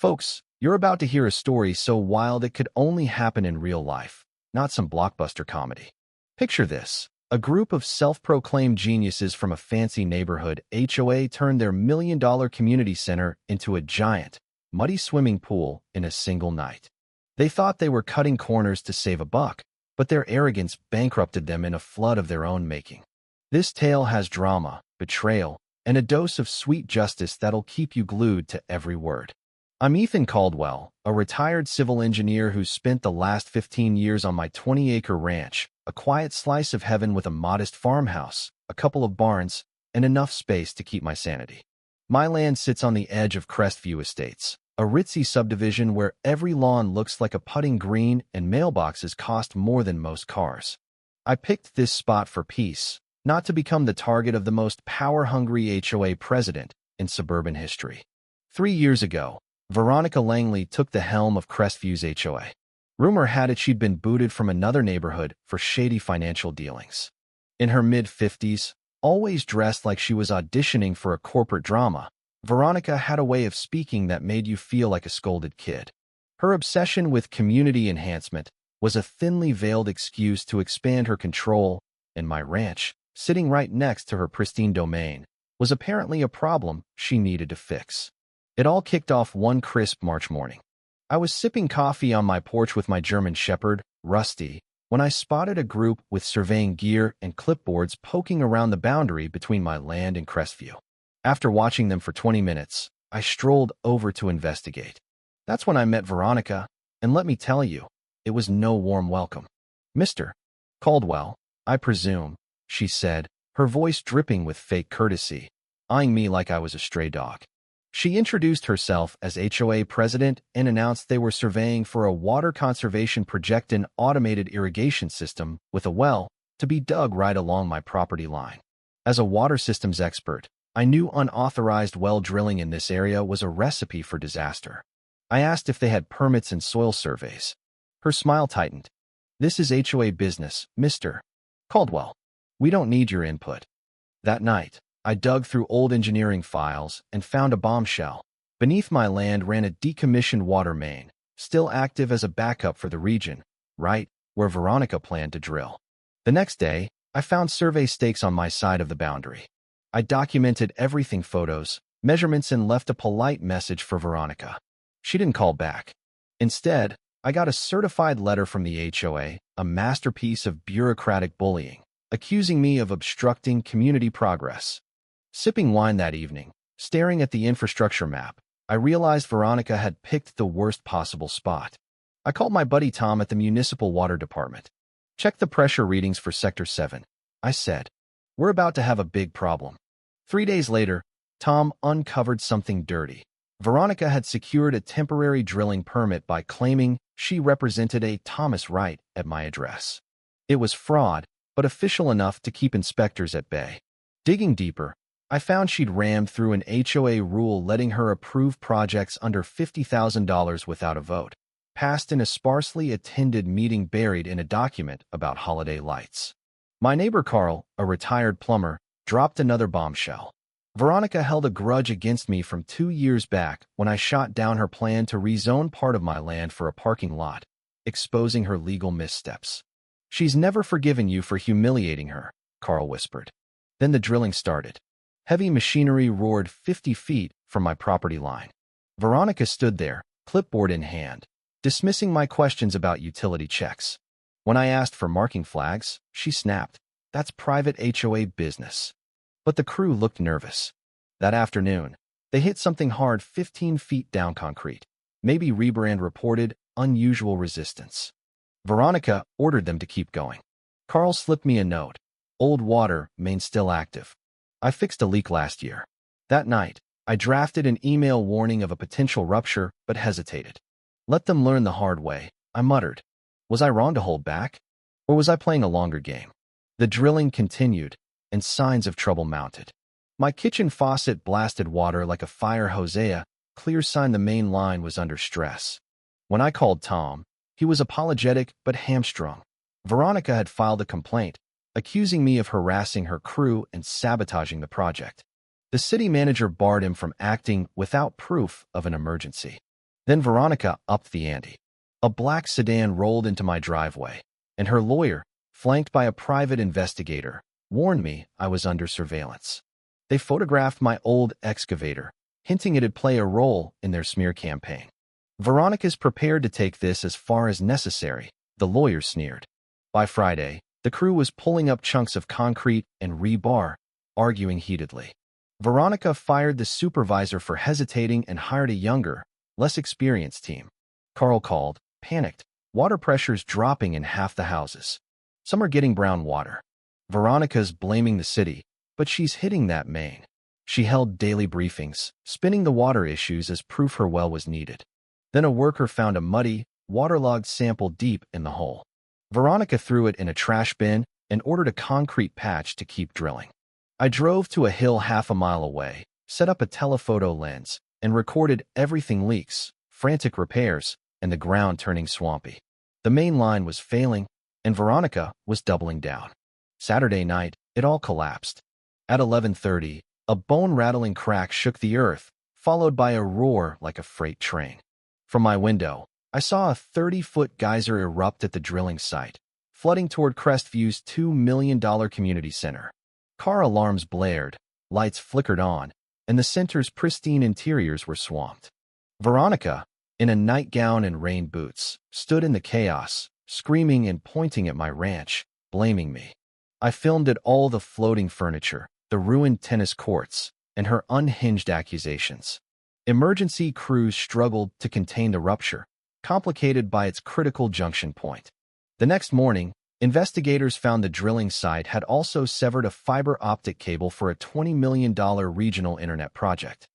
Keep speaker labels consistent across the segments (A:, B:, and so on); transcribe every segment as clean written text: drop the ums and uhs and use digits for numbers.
A: Folks, you're about to hear a story so wild it could only happen in real life, not some blockbuster comedy. Picture this. A group of self-proclaimed geniuses from a fancy neighborhood HOA turned their million-dollar community center into a giant, muddy swimming pool in a single night. They thought they were cutting corners to save a buck, but their arrogance bankrupted them in a flood of their own making. This tale has drama, betrayal, and a dose of sweet justice that'll keep you glued to every word. I'm Ethan Caldwell, a retired civil engineer who's spent the last 15 years on my 20-acre ranch, a quiet slice of heaven with a modest farmhouse, a couple of barns, and enough space to keep my sanity. My land sits on the edge of Crestview Estates, a ritzy subdivision where every lawn looks like a putting green and mailboxes cost more than most cars. I picked this spot for peace, not to become the target of the most power-hungry HOA president in suburban history. 3 years ago, Veronica Langley took the helm of Crestview's HOA. Rumor had it she'd been booted from another neighborhood for shady financial dealings. In her mid-50s, always dressed like she was auditioning for a corporate drama, Veronica had a way of speaking that made you feel like a scolded kid. Her obsession with community enhancement was a thinly veiled excuse to expand her control, and my ranch, sitting right next to her pristine domain, was apparently a problem she needed to fix. It all kicked off one crisp March morning. I was sipping coffee on my porch with my German Shepherd, Rusty, when I spotted a group with surveying gear and clipboards poking around the boundary between my land and Crestview. After watching them for 20 minutes, I strolled over to investigate. That's when I met Veronica, and let me tell you, it was no warm welcome. "Mr. Caldwell, I presume," she said, her voice dripping with fake courtesy, eyeing me like I was a stray dog. She introduced herself as HOA president and announced they were surveying for a water conservation project, an automated irrigation system with a well to be dug right along my property line. As a water systems expert, I knew unauthorized well drilling in this area was a recipe for disaster. I asked if they had permits and soil surveys. Her smile tightened. "This is HOA business, Mr. Caldwell. We don't need your input." That night, I dug through old engineering files and found a bombshell. Beneath my land ran a decommissioned water main, still active as a backup for the region, right where Veronica planned to drill. The next day, I found survey stakes on my side of the boundary. I documented everything: photos, measurements, and left a polite message for Veronica. She didn't call back. Instead, I got a certified letter from the HOA, a masterpiece of bureaucratic bullying, accusing me of obstructing community progress. Sipping wine that evening, staring at the infrastructure map, I realized Veronica had picked the worst possible spot. I called my buddy Tom at the municipal water department. "Check the pressure readings for Sector 7, I said. "We're about to have a big problem." 3 days later, Tom uncovered something dirty. Veronica had secured a temporary drilling permit by claiming she represented a Thomas Wright at my address. It was fraud, but official enough to keep inspectors at bay. Digging deeper, I found she'd rammed through an HOA rule letting her approve projects under $50,000 without a vote, passed in a sparsely attended meeting buried in a document about holiday lights. My neighbor Carl, a retired plumber, dropped another bombshell. Veronica held a grudge against me from 2 years back when I shot down her plan to rezone part of my land for a parking lot, exposing her legal missteps. "She's never forgiven you for humiliating her," Carl whispered. Then the drilling started. Heavy machinery roared 50 feet from my property line. Veronica stood there, clipboard in hand, dismissing my questions about utility checks. When I asked for marking flags, she snapped, "That's private HOA business." But the crew looked nervous. That afternoon, they hit something hard 15 feet down concrete. Maybe rebrand reported unusual resistance. Veronica ordered them to keep going. Carl slipped me a note. "Old water main still active. I fixed a leak last year." That night, I drafted an email warning of a potential rupture, but hesitated. "Let them learn the hard way," I muttered. Was I wrong to hold back? Or was I playing a longer game? The drilling continued, and signs of trouble mounted. My kitchen faucet blasted water like a fire hose, a clear sign the main line was under stress. When I called Tom, he was apologetic but hamstrung. Veronica had filed a complaint, accusing me of harassing her crew and sabotaging the project. The city manager barred him from acting without proof of an emergency. Then Veronica upped the ante. A black sedan rolled into my driveway, and her lawyer, flanked by a private investigator, warned me I was under surveillance. They photographed my old excavator, hinting it'd play a role in their smear campaign. Veronica's prepared to take this as far as necessary, the lawyer sneered. By Friday, the crew was pulling up chunks of concrete and rebar, arguing heatedly. Veronica fired the supervisor for hesitating and hired a younger, less experienced team. Carl called, panicked. Water pressure's dropping in half the houses. Some are getting brown water. Veronica's blaming the city, but she's hitting that main. She held daily briefings, spinning the water issues as proof her well was needed. Then a worker found a muddy, waterlogged sample deep in the hole. Veronica threw it in a trash bin and ordered a concrete patch to keep drilling. I drove to a hill half a mile away, set up a telephoto lens, and recorded everything: leaks, frantic repairs, and the ground turning swampy. The main line was failing, and Veronica was doubling down. Saturday night, it all collapsed. At 11:30, a bone-rattling crack shook the earth, followed by a roar like a freight train. From my window, I saw a 30-foot geyser erupt at the drilling site, flooding toward Crestview's $2 million community center. Car alarms blared, lights flickered on, and the center's pristine interiors were swamped. Veronica, in a nightgown and rain boots, stood in the chaos, screaming and pointing at my ranch, blaming me. I filmed it all: the floating furniture, the ruined tennis courts, and her unhinged accusations. Emergency crews struggled to contain the rupture, complicated by its critical junction point. The next morning, investigators found the drilling site had also severed a fiber optic cable for a $20 million regional internet project.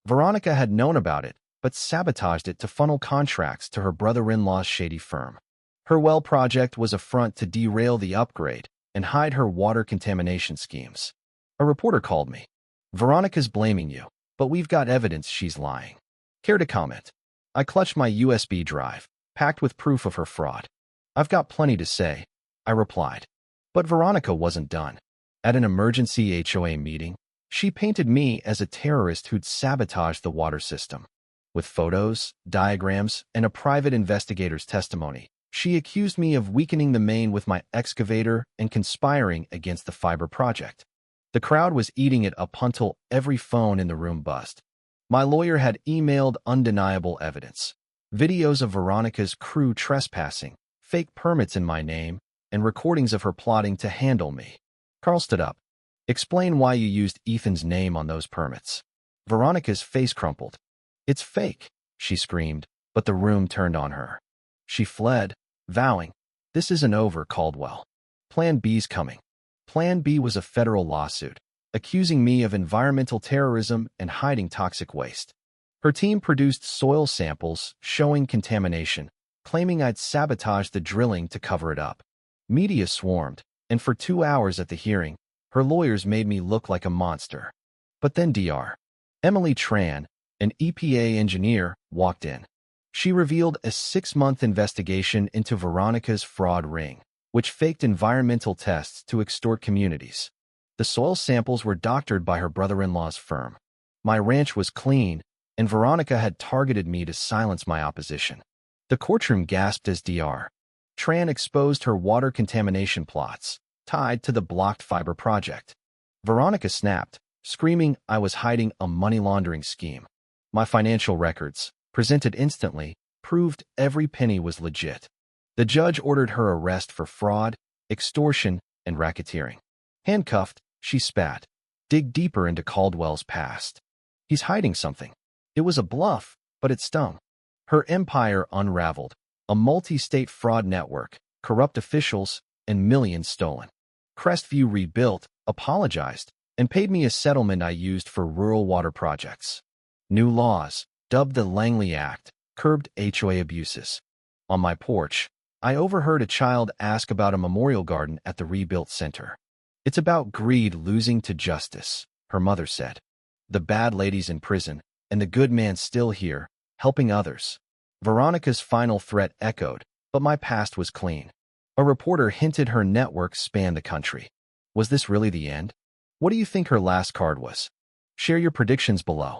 A: Veronica had known about it, but sabotaged it to funnel contracts to her brother-in-law's shady firm. Her well project was a front to derail the upgrade and hide her water contamination schemes. A reporter called me. "Veronica's blaming you, but we've got evidence she's lying. Care to comment?" I clutched my USB drive, packed with proof of her fraud. "I've got plenty to say," I replied. But Veronica wasn't done. At an emergency HOA meeting, she painted me as a terrorist who'd sabotaged the water system. With photos, diagrams, and a private investigator's testimony, she accused me of weakening the main with my excavator and conspiring against the fiber project. The crowd was eating it up until every phone in the room buzzed. My lawyer had emailed undeniable evidence: videos of Veronica's crew trespassing, fake permits in my name, and recordings of her plotting to handle me. Carl stood up. "Explain why you used Ethan's name on those permits." Veronica's face crumpled. "It's fake," she screamed, but the room turned on her. She fled, vowing, "This isn't over, Caldwell. Plan B's coming." Plan B was a federal lawsuit, accusing me of environmental terrorism and hiding toxic waste. Her team produced soil samples showing contamination, claiming I'd sabotaged the drilling to cover it up. Media swarmed, and for 2 hours at the hearing, her lawyers made me look like a monster. But then Dr. Emily Tran, an EPA engineer, walked in. She revealed a 6-month investigation into Veronica's fraud ring, which faked environmental tests to extort communities. The soil samples were doctored by her brother-in-law's firm. My ranch was clean, and Veronica had targeted me to silence my opposition. The courtroom gasped as Dr. Tran exposed her water contamination plots, tied to the blocked fiber project. Veronica snapped, screaming I was hiding a money laundering scheme. My financial records, presented instantly, proved every penny was legit. The judge ordered her arrest for fraud, extortion, and racketeering. Handcuffed, she spat. "Dig deeper into Caldwell's past. He's hiding something." It was a bluff, but it stung. Her empire unraveled, a multi-state fraud network, corrupt officials, and millions stolen. Crestview rebuilt, apologized, and paid me a settlement I used for rural water projects. New laws, dubbed the Langley Act, curbed HOA abuses. On my porch, I overheard a child ask about a memorial garden at the rebuilt center. "It's about greed losing to justice," her mother said. "The bad lady's in prison, and the good man's still here, helping others." Veronica's final threat echoed, but my past was clean. A reporter hinted her network spanned the country. Was this really the end? What do you think her last card was? Share your predictions below.